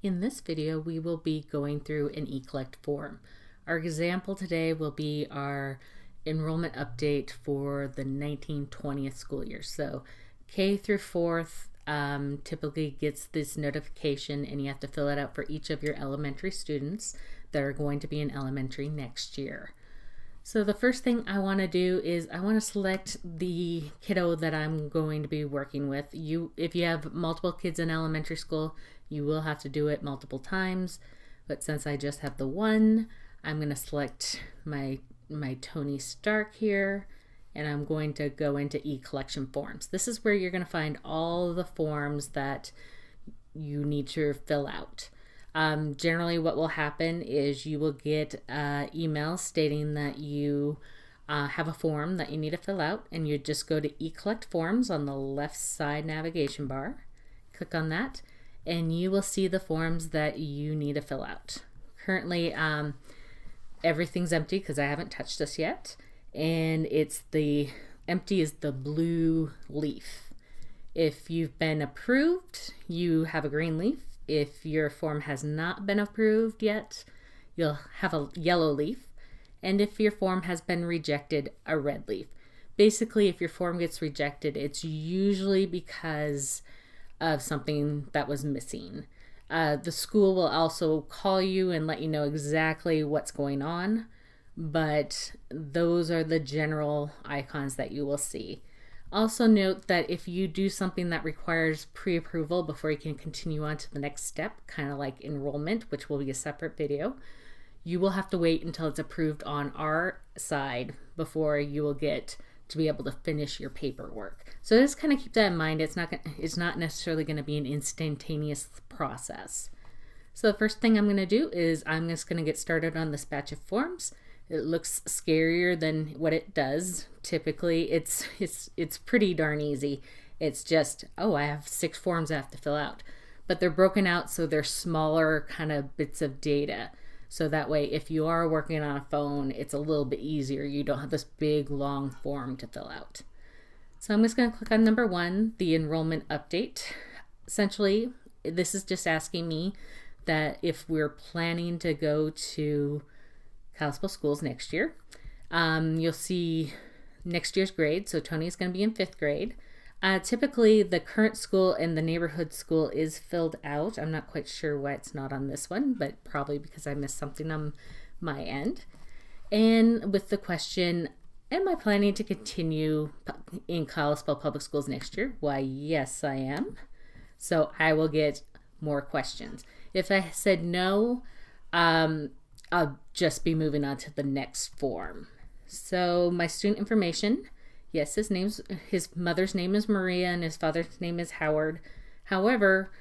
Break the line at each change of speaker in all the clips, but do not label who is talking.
In this video, we will be going through an Ecollect form. Our example today will be our enrollment update for the 1920th school year. So K through 4th typically gets this notification, and you have to fill it out for each of your elementary students that are going to be in elementary next year. So the first thing I want to do is I want to select the kiddo that I'm going to be working with. If you have multiple kids in elementary school, you will have to do it multiple times. But since I just have the one, I'm going to select my Tony Stark here, and I'm going to go into e-collection forms. This is where you're going to find all the forms that you need to fill out. Generally what will happen is you will get an email stating that you have a form that you need to fill out, and you just go to Ecollect Forms on the left side navigation bar. Click on that, and you will see the forms that you need to fill out. Currently, everything's empty because I haven't touched this yet, and empty is the blue leaf. If you've been approved, you have a green leaf. If your form has not been approved yet, you'll have a yellow leaf. And if your form has been rejected, a red leaf. Basically, if your form gets rejected, it's usually because of something that was missing. The school will also call you and let you know exactly what's going on, but those are the general icons that you will see. Also note that if you do something that requires pre-approval before you can continue on to the next step, kind of like enrollment, which will be a separate video, you will have to wait until it's approved on our side before you will get to be able to finish your paperwork. So just kind of keep that in mind. It's not necessarily going to be an instantaneous process. So the first thing I'm going to do is I'm just going to get started on this batch of forms. It looks scarier than what it does. Typically, it's pretty darn easy. It's just, oh, I have 6 forms I have to fill out. But they're broken out so they're smaller kind of bits of data. So that way, if you are working on a phone, it's a little bit easier. You don't have this big, long form to fill out. So I'm just going to click on number 1, the enrollment update. Essentially, this is just asking me that if we're planning to go to Kalispell schools next year, you'll see next year's grade. So Tony's going to be in 5th grade. Typically, the current school and the neighborhood school is filled out. I'm not quite sure why it's not on this one, but probably because I missed something on my end. And with the question, am I planning to continue in Kalispell Public Schools next year? Why, yes, I am. So I will get more questions. If I said no, I'll just be moving on to the next form. So my student information, yes, his mother's name is Maria and his father's name is Howard. However,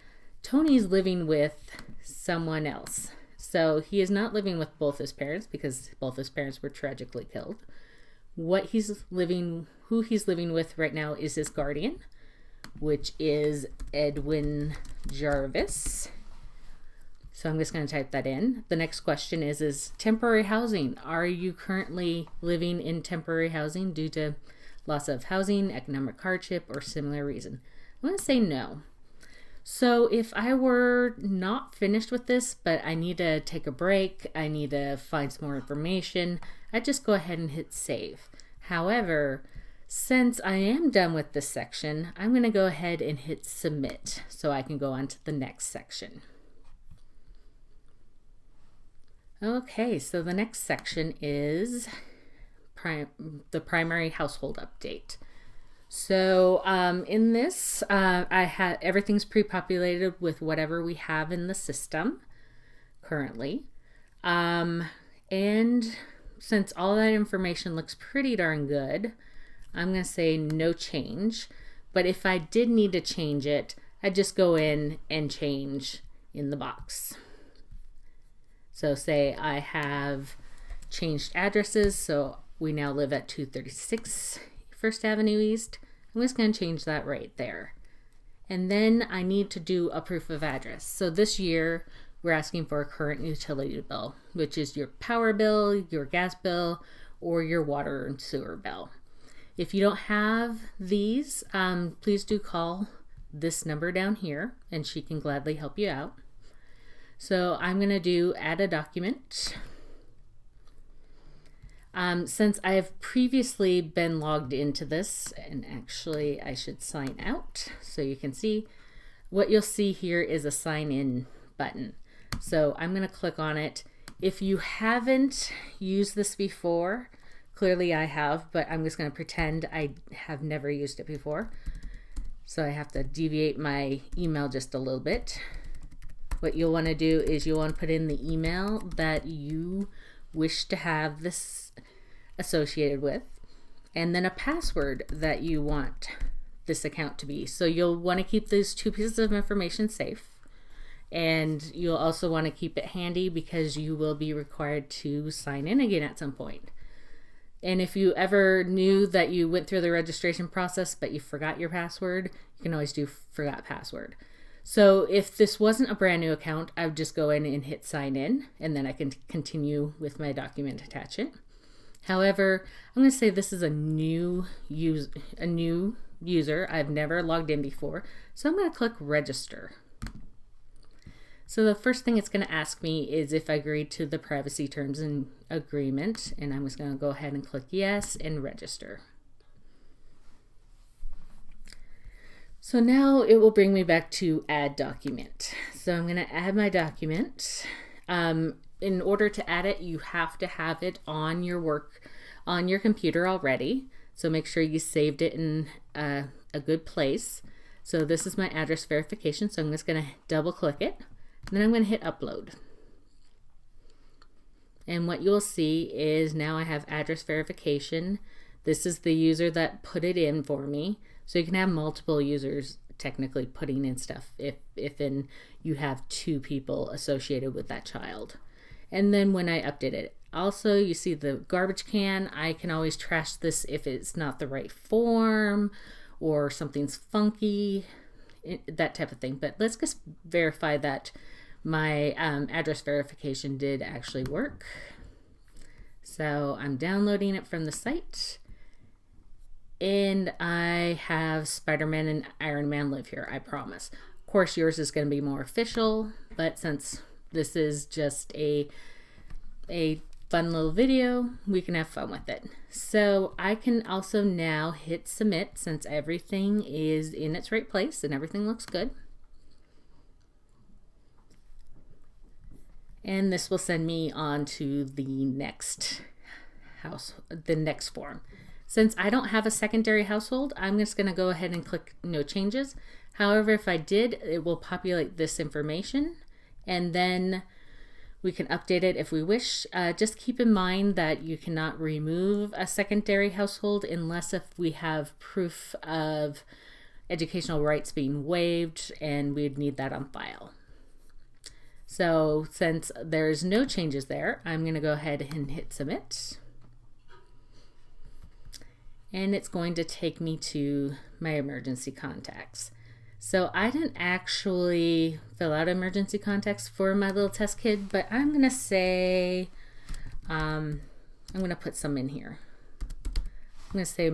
Tony's living with someone else. So he is not living with both his parents because both his parents were tragically killed. Who he's living with right now is his guardian, which is Edwin Jarvis. So I'm just going to type that in. The next question is temporary housing. Are you currently living in temporary housing due to loss of housing, economic hardship, or similar reason? I'm going to say no. So if I were not finished with this, but I need to take a break, I need to find some more information, I'd just go ahead and hit save. However, since I am done with this section, I'm going to go ahead and hit submit so I can go on to the next section. Okay, so the next section is the primary household update. So in this, everything's pre-populated with whatever we have in the system currently. And since all that information looks pretty darn good, I'm going to say no change. But if I did need to change it, I'd just go in and change in the box. So say I have changed addresses, so we now live at 236 First Avenue East. I'm just going to change that right there. And then I need to do a proof of address. So this year we're asking for a current utility bill, which is your power bill, your gas bill, or your water and sewer bill. If you don't have these, please do call this number down here and she can gladly help you out. So I'm going to do add a document. Since I have previously been logged into this, and actually I should sign out so you can see, what you'll see here is a sign in button. So I'm going to click on it. If you haven't used this before, clearly I have, but I'm just going to pretend I have never used it before. So I have to deviate my email just a little bit. What you'll want to do is you'll want to put in the email that you wish to have this associated with, and then a password that you want this account to be. So you'll want to keep these two pieces of information safe, and you'll also want to keep it handy because you will be required to sign in again at some point. And if you ever knew that you went through the registration process but you forgot your password, you can always do forgot password. So if this wasn't a brand new account, I would just go in and hit sign in, and then I can continue with my document attachment. However, I'm going to say this is a new user. I've never logged in before, so I'm going to click register. So the first thing it's going to ask me is if I agree to the privacy terms and agreement, and I'm just going to go ahead and click yes and register. So now it will bring me back to add document. So I'm going to add my document. In order to add it, you have to have it on your computer already. So make sure you saved it in a good place. So this is my address verification. So I'm just going to double click it. Then I'm going to hit upload. And what you'll see is now I have address verification. This is the user that put it in for me. So you can have multiple users technically putting in stuff if you have two people associated with that child. And then when I update it, also you see the garbage can. I can always trash this if it's not the right form or something's funky, that type of thing. But let's just verify that my address verification did actually work. So I'm downloading it from the site, and I have Spider-Man and Iron Man live here, I promise. Of course, yours is going to be more official, but since this is just a fun little video, we can have fun with it. So I can also now hit submit since everything is in its right place and everything looks good. And this will send me on to the next form. Since I don't have a secondary household, I'm just going to go ahead and click no changes. However, if I did, it will populate this information, and then we can update it if we wish. Just keep in mind that you cannot remove a secondary household unless if we have proof of educational rights being waived, and we'd need that on file. So since there's no changes there, I'm going to go ahead and hit submit. And it's going to take me to my emergency contacts. So I didn't actually fill out emergency contacts for my little test kid, but I'm going to say, I'm going to put some in here. I'm going to say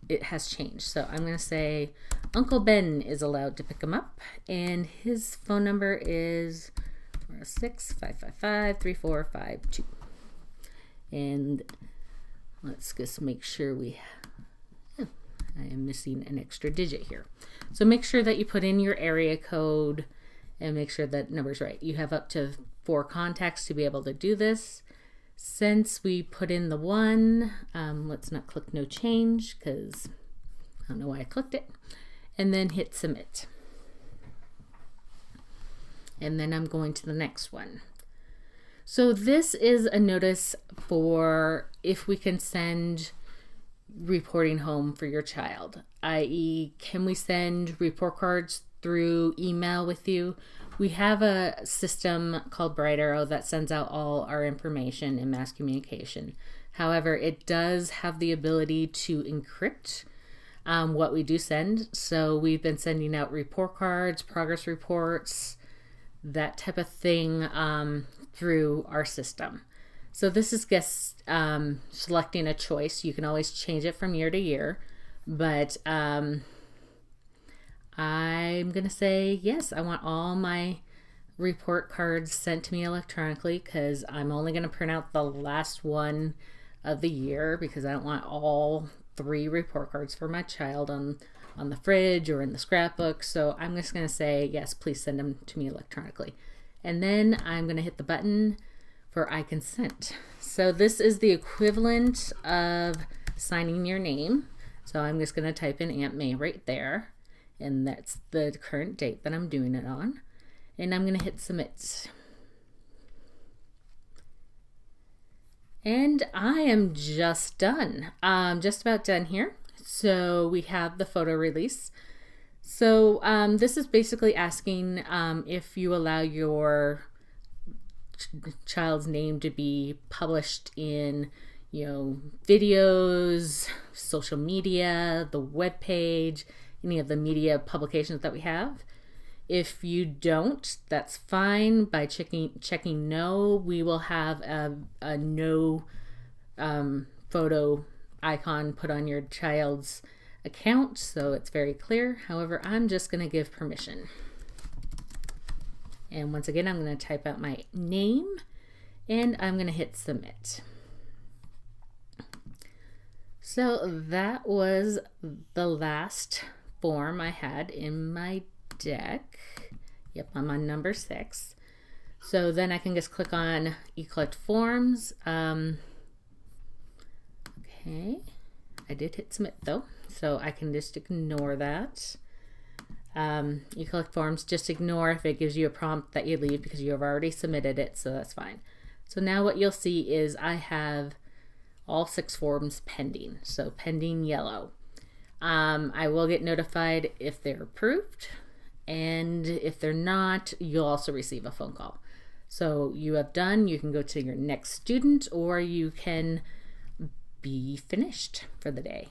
it has changed. So I'm going to say Uncle Ben is allowed to pick him up, and his phone number is 6-555-3452. And let's just make sure I am missing an extra digit here. So make sure that you put in your area code and make sure that number's right. You have up to 4 contacts to be able to do this. Since we put in the 1, let's not click no change because I don't know why I clicked it. And then hit submit. And then I'm going to the next one. So this is a notice for if we can send reporting home for your child, i.e. can we send report cards through email with you? We have a system called Bright Arrow that sends out all our information in mass communication. However, it does have the ability to encrypt what we do send. So we've been sending out report cards, progress reports, that type of thing through our system. So this is just selecting a choice. You can always change it from year to year, but I'm going to say yes, I want all my report cards sent to me electronically because I'm only going to print out the last one of the year because I don't want all 3 report cards for my child on the fridge or in the scrapbook. So I'm just going to say, yes, please send them to me electronically. And then I'm going to hit the button for I consent. So this is the equivalent of signing your name. So I'm just going to type in Aunt May right there. And that's the current date that I'm doing it on. And I'm going to hit submit. And I am just done. I'm just about done here. So we have the photo release. So this is basically asking if you allow your child's name to be published in, videos, social media, the web page, any of the media publications that we have. If you don't, that's fine. By checking no, we will have a no photo icon put on your child's account, so it's very clear. However, I'm just going to give permission. And once again, I'm going to type out my name and I'm going to hit submit. So that was the last form I had in my deck. Yep, I'm on number 6. So then I can just click on Ecollect Forms. Okay, I did hit submit though, so I can just ignore that. Ecollect Forms, just ignore if it gives you a prompt that you leave because you have already submitted it, so that's fine. So now what you'll see is I have all 6 forms pending, so pending yellow. I will get notified if they're approved, and if they're not, you'll also receive a phone call. So you have done, you can go to your next student, or you can be finished for the day.